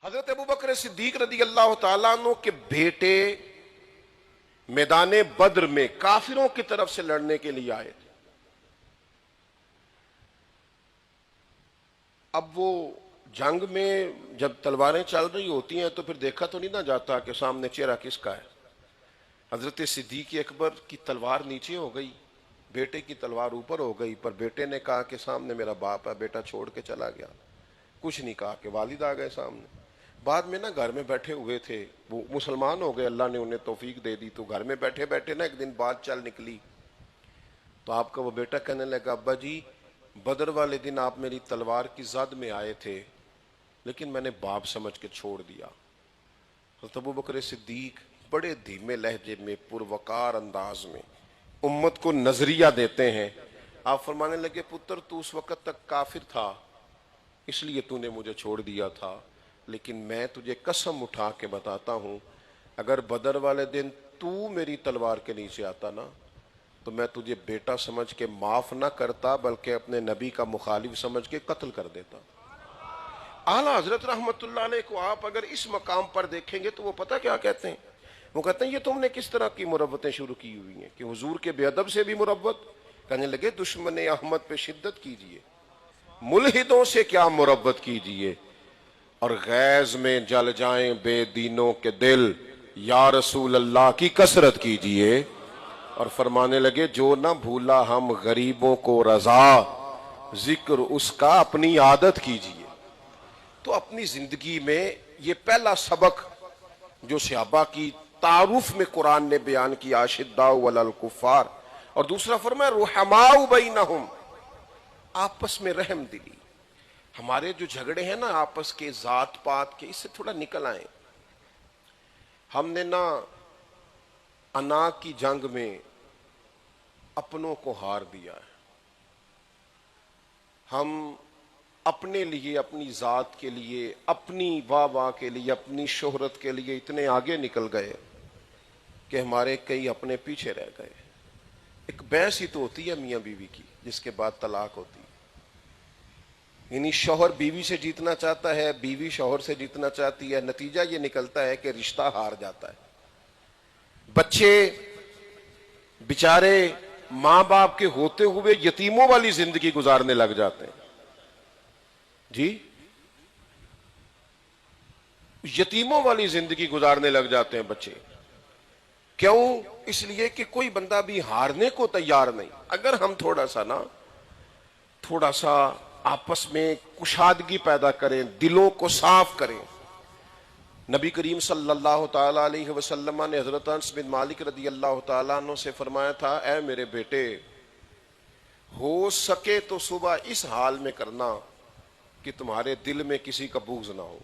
حضرت ابوبکر صدیق رضی اللہ تعالیٰ عنہ کے بیٹے میدان بدر میں کافروں کی طرف سے لڑنے کے لیے آئے تھے۔ اب وہ جنگ میں جب تلواریں چل رہی ہوتی ہیں تو پھر دیکھا تو نہیں نہ جاتا کہ سامنے چہرہ کس کا ہے۔ حضرت صدیق اکبر کی تلوار نیچے ہو گئی، بیٹے کی تلوار اوپر ہو گئی، پر بیٹے نے کہا کہ سامنے میرا باپ ہے، بیٹا چھوڑ کے چلا گیا۔ کچھ نہیں کہا کہ والد آ گئے سامنے۔ بعد میں نا گھر میں بیٹھے ہوئے تھے، وہ مسلمان ہو گئے، اللہ نے انہیں توفیق دے دی، تو گھر میں بیٹھے بیٹھے نا ایک دن بات چل نکلی تو آپ کا وہ بیٹا کہنے لگا، ابا جی بدر والے دن آپ میری تلوار کی زد میں آئے تھے لیکن میں نے باپ سمجھ کے چھوڑ دیا۔ حضرت ابوبکر صدیق بڑے دھیمے لہجے میں پروقار انداز میں امت کو نظریہ دیتے ہیں۔ آپ فرمانے لگے، پتر تو اس وقت تک کافر تھا اس لیے تو نے مجھے چھوڑ دیا تھا، لیکن میں تجھے قسم اٹھا کے بتاتا ہوں اگر بدر والے دن تو میری تلوار کے نیچے آتا نا تو میں تجھے بیٹا سمجھ کے معاف نہ کرتا بلکہ اپنے نبی کا مخالف سمجھ کے قتل کر دیتا۔ اعلیٰ حضرت رحمت اللہ علیہ کو آپ اگر اس مقام پر دیکھیں گے تو وہ پتہ کیا کہتے ہیں؟ وہ کہتے ہیں یہ تم نے کس طرح کی مربتیں شروع کی ہوئی ہیں کہ حضور کے بے ادب سے بھی مربت؟ کہنے لگے دشمن احمد پہ شدت کیجئے، ملحدوں سے کیا مربت کیجئے، اور غیظ میں جل جائیں بے دینوں کے دل، یا رسول اللہ کی کثرت کیجئے۔ اور فرمانے لگے جو نہ بھولا ہم غریبوں کو رضا، ذکر اس کا اپنی عادت کیجئے۔ تو اپنی زندگی میں یہ پہلا سبق جو صحابہ کی تعارف میں قرآن نے بیان کیا، اشداء علی الکفار، اور دوسرا فرمایا رحماء بینہم، آپس میں رحم دلی۔ ہمارے جو جھگڑے ہیں نا آپس کے ذات پات کے، اس سے تھوڑا نکل آئیں۔ ہم نے نا انا کی جنگ میں اپنوں کو ہار دیا ہے، ہم اپنے لیے، اپنی ذات کے لیے، اپنی واہ واہ کے لیے، اپنی شہرت کے لیے اتنے آگے نکل گئے کہ ہمارے کئی اپنے پیچھے رہ گئے۔ ایک بحث ہی تو ہوتی ہے میاں بیوی کی جس کے بعد طلاق ہوتی ہے، یعنی شوہر بیوی سے جیتنا چاہتا ہے، بیوی شوہر سے جیتنا چاہتی ہے، نتیجہ یہ نکلتا ہے کہ رشتہ ہار جاتا ہے۔ بچے بیچارے ماں باپ کے ہوتے ہوئے یتیموں والی زندگی گزارنے لگ جاتے ہیں۔ جی یتیموں والی زندگی گزارنے لگ جاتے ہیں بچے۔ کیوں؟ اس لیے کہ کوئی بندہ بھی ہارنے کو تیار نہیں۔ اگر ہم تھوڑا سا آپس میں کشادگی پیدا کریں، دلوں کو صاف کریں۔ نبی کریم صلی اللہ تعالیٰ علیہ وسلم نے حضرت انس بن مالک رضی اللہ تعالیٰ عنہ سے فرمایا تھا، اے میرے بیٹے ہو سکے تو صبح اس حال میں کرنا کہ تمہارے دل میں کسی کا بغض نہ ہو۔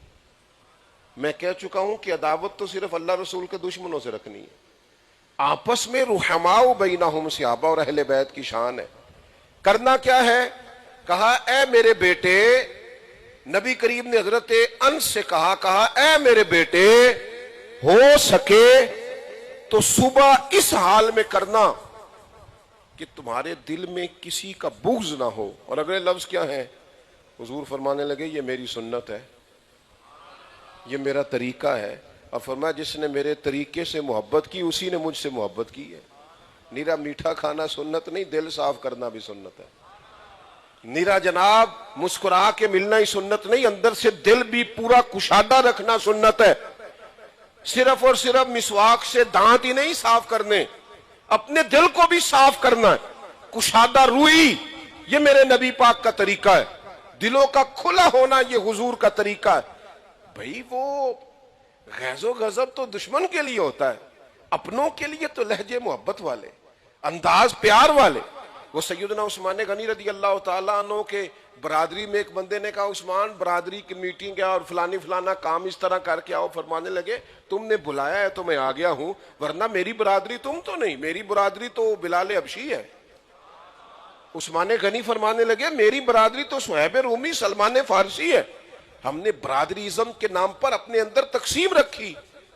میں کہہ چکا ہوں کہ عداوت تو صرف اللہ رسول کے دشمنوں سے رکھنی ہے۔ آپس میں رحماء بینہم صحابہ اور اہل بیت کی شان ہے۔ کرنا کیا ہے؟ کہا اے میرے بیٹے، نبی کریم نے حضرت انس سے کہا اے میرے بیٹے ہو سکے تو صبح اس حال میں کرنا کہ تمہارے دل میں کسی کا بغض نہ ہو۔ اور اگلے لفظ کیا ہے؟ حضور فرمانے لگے یہ میری سنت ہے، یہ میرا طریقہ ہے، اور فرمایا جس نے میرے طریقے سے محبت کی اسی نے مجھ سے محبت کی ہے۔ نیرا میٹھا کھانا سنت نہیں، دل صاف کرنا بھی سنت ہے۔ نیرا جناب مسکرا کے ملنا ہی سنت نہیں، اندر سے دل بھی پورا کشادہ رکھنا سنت ہے۔ صرف اور صرف مسواک سے دانت ہی نہیں صاف کرنے، اپنے دل کو بھی صاف کرنا ہے۔ کشادہ روئی یہ میرے نبی پاک کا طریقہ ہے، دلوں کا کھلا ہونا یہ حضور کا طریقہ ہے۔ بھئی وہ غیظ و غضب تو دشمن کے لیے ہوتا ہے، اپنوں کے لیے تو لہجے محبت والے، انداز پیار والے۔ وہ سیدنا عثمان غنی رضی اللہ تعالیٰ عنہ کے برادری میں ایک بندے نے کہا عثمان برادری کی میٹنگ ہے اور فلانا کام اس طرح کر کے آؤ۔ فرمانے لگے تم نے بلایا ہے تو میں آ گیا ہوں، ورنہ میری برادری تم تو نہیں، میری برادری تو بلال حبشی ہے۔ عثمان غنی فرمانے لگے میری برادری تو صہیب رومی سلمان فارسی ہے۔ ہم نے برادری ازم کے نام پر اپنے اندر تقسیم رکھی،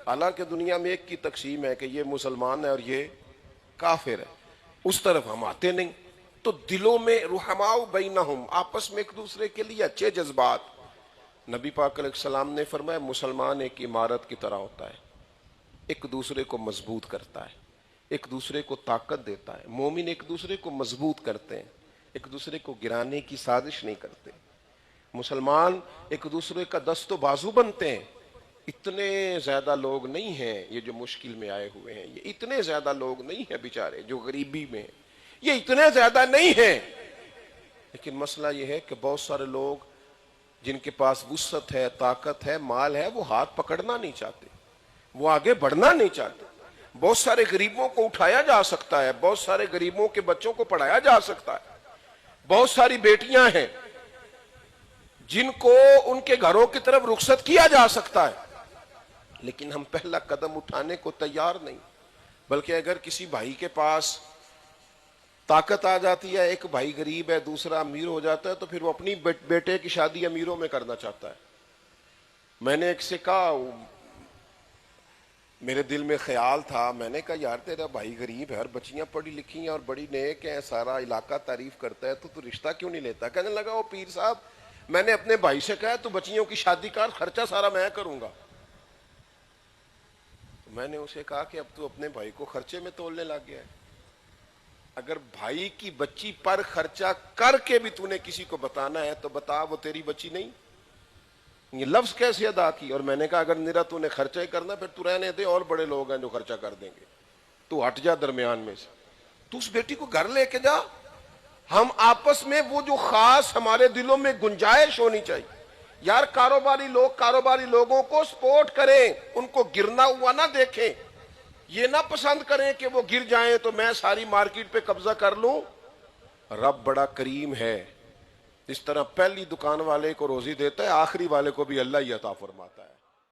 حالانکہ دنیا میں ایک کی تقسیم ہے کہ یہ مسلمان ہے اور یہ کافر ہے، اس طرف ہم آتے نہیں۔ تو دلوں میں رحماء بینہم، آپس میں ایک دوسرے کے لیے اچھے جذبات۔ نبی پاک علیہ السلام نے فرمایا مسلمان ایک عمارت کی طرح ہوتا ہے، ایک دوسرے کو مضبوط کرتا ہے، ایک دوسرے کو طاقت دیتا ہے۔ مومن ایک دوسرے کو مضبوط کرتے ہیں، ایک دوسرے کو گرانے کی سازش نہیں کرتے۔ مسلمان ایک دوسرے کا دست و بازو بنتے ہیں۔ اتنے زیادہ لوگ نہیں ہیں یہ جو مشکل میں آئے ہوئے ہیں، یہ اتنے زیادہ لوگ نہیں ہیں بیچارے جو غریبی میں ہیں، یہ اتنے زیادہ نہیں ہیں، لیکن مسئلہ یہ ہے کہ بہت سارے لوگ جن کے پاس وسعت ہے، طاقت ہے، مال ہے، وہ ہاتھ پکڑنا نہیں چاہتے، وہ آگے بڑھنا نہیں چاہتے۔ بہت سارے غریبوں کو اٹھایا جا سکتا ہے، بہت سارے غریبوں کے بچوں کو پڑھایا جا سکتا ہے، بہت ساری بیٹیاں ہیں جن کو ان کے گھروں کی طرف رخصت کیا جا سکتا ہے، لیکن ہم پہلا قدم اٹھانے کو تیار نہیں۔ بلکہ اگر کسی بھائی کے پاس طاقت آ جاتی ہے، ایک بھائی غریب ہے، دوسرا امیر ہو جاتا ہے، تو پھر وہ اپنی بیٹے کی شادی امیروں میں کرنا چاہتا ہے۔ میں نے ایک سے کہا، میرے دل میں خیال تھا، میں نے کہا یار تیرا بھائی غریب ہے اور بچیاں پڑھی لکھی ہیں اور بڑی نیک ہیں، سارا علاقہ تعریف کرتا ہے، تو رشتہ کیوں نہیں لیتا؟ کہنے لگا وہ پیر صاحب میں نے اپنے بھائی سے کہا تو بچیوں کی شادی کا خرچہ سارا میں کروں گا۔ تو میں نے اسے کہا کہ اب تو اپنے بھائی کو خرچے میں تولنے لگ گیا ہے۔ اگر بھائی کی بچی پر خرچہ کر کے بھی تو نے کسی کو بتانا ہے تو بتا وہ تیری بچی نہیں۔ یہ لفظ کیسے ادا کی؟ اور میں نے کہا اگر میرا تو نے خرچہ ہی کرنا پھر تو رہنے دے، اور بڑے لوگ ہیں جو خرچہ کر دیں گے، تو ہٹ جا درمیان میں سے، تو اس بیٹی کو گھر لے کے جا۔ ہم آپس میں وہ جو خاص ہمارے دلوں میں گنجائش ہونی چاہیے، یار کاروباری لوگوں کو سپورٹ کریں، ان کو گرنا ہوا نہ دیکھیں، یہ نہ پسند کریں کہ وہ گر جائیں تو میں ساری مارکیٹ پہ قبضہ کر لوں۔ رب بڑا کریم ہے، اس طرح پہلی دکان والے کو روزی دیتا ہے، آخری والے کو بھی اللہ ہی عطا فرماتا ہے۔